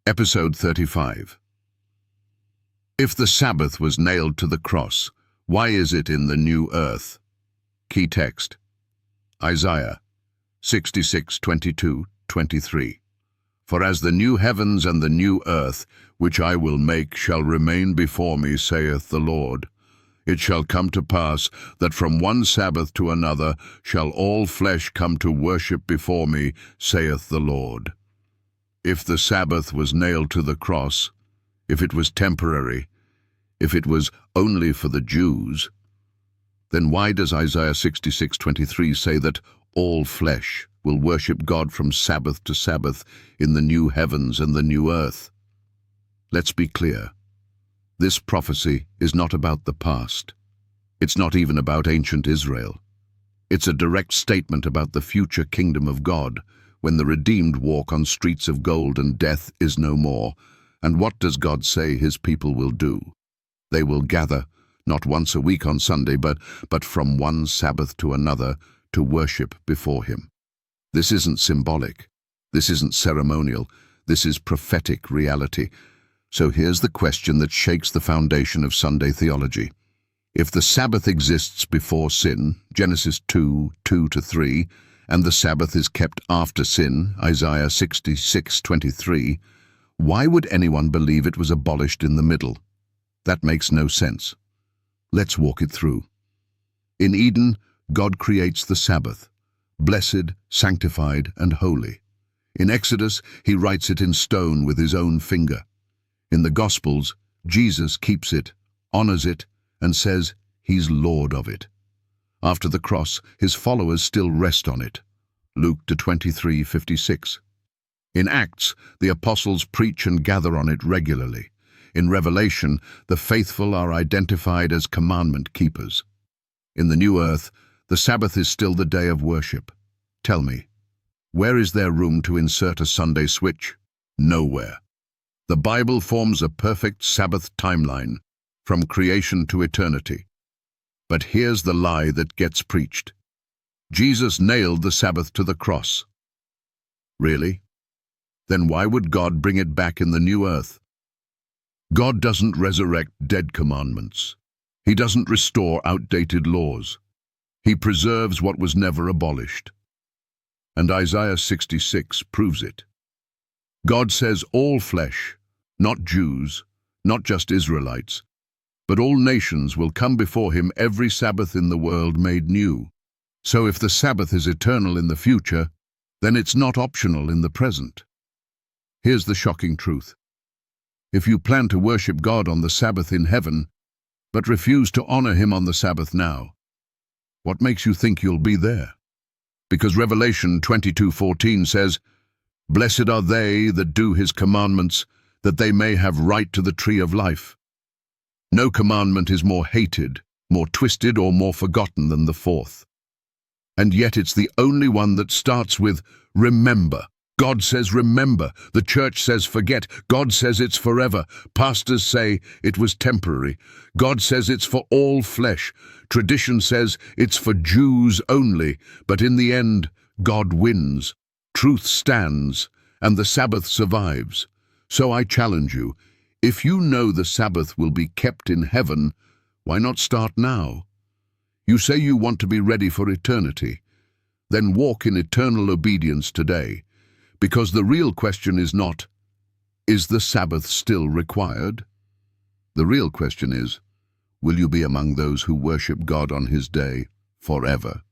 Episode 35. If the Sabbath was nailed to the cross, why is it in the new earth? Key text: Isaiah 66:22-23. For as the new heavens and the new earth, which I will make, shall remain before me, saith the Lord, it shall come to pass that from one Sabbath to another shall all flesh come to worship before me, saith the Lord. If the Sabbath was nailed to the cross, if it was temporary, if it was only for the Jews, then why does Isaiah 66:23 say that all flesh will worship God from Sabbath to Sabbath in the new heavens and the new earth? Let's be clear. This prophecy is not about the past. It's not even about ancient Israel. It's a direct statement about the future kingdom of God, when the redeemed walk on streets of gold and death is no more. And what does God say his people will do? They will gather, not once a week on Sunday, but from one Sabbath to another, to worship before him. This isn't symbolic. This isn't ceremonial. This is prophetic reality. So here's the question that shakes the foundation of Sunday theology. If the Sabbath exists before sin, Genesis 2:2-3, and the Sabbath is kept after sin, Isaiah 66:23, why would anyone believe it was abolished in the middle? That makes no sense. Let's walk it through. In Eden, God creates the Sabbath, blessed, sanctified, and holy. In Exodus, he writes it in stone with his own finger. In the Gospels, Jesus keeps it, honors it, and says he's Lord of it. After the cross, his followers still rest on it. Luke 23:56. In Acts, the apostles preach and gather on it regularly. In Revelation, the faithful are identified as commandment keepers. In the new earth, the Sabbath is still the day of worship. Tell me, where is there room to insert a Sunday switch? Nowhere. The Bible forms a perfect Sabbath timeline, from creation to eternity. But here's the lie that gets preached. Jesus nailed the Sabbath to the cross. Really? Then why would God bring it back in the new earth? God doesn't resurrect dead commandments. He doesn't restore outdated laws. He preserves what was never abolished. And Isaiah 66 proves it. God says all flesh, not Jews, not just Israelites, but all nations will come before him every Sabbath in the world made new. So if the Sabbath is eternal in the future, then it's not optional in the present. Here's the shocking truth. If you plan to worship God on the Sabbath in heaven, but refuse to honor him on the Sabbath now, what makes you think you'll be there? Because Revelation 22:14 says, "Blessed are they that do his commandments, that they may have right to the tree of life." No commandment is more hated, more twisted, or more forgotten than the fourth. And yet it's the only one that starts with remember. God says remember. The church says forget. God says it's forever. Pastors say it was temporary. God says it's for all flesh. Tradition says it's for Jews only. But in the end, God wins. Truth stands, and the Sabbath survives. So I challenge you, if you know the Sabbath will be kept in heaven, why not start now? You say you want to be ready for eternity. Then walk in eternal obedience today. Because the real question is not, is the Sabbath still required? The real question is, will you be among those who worship God on his day forever?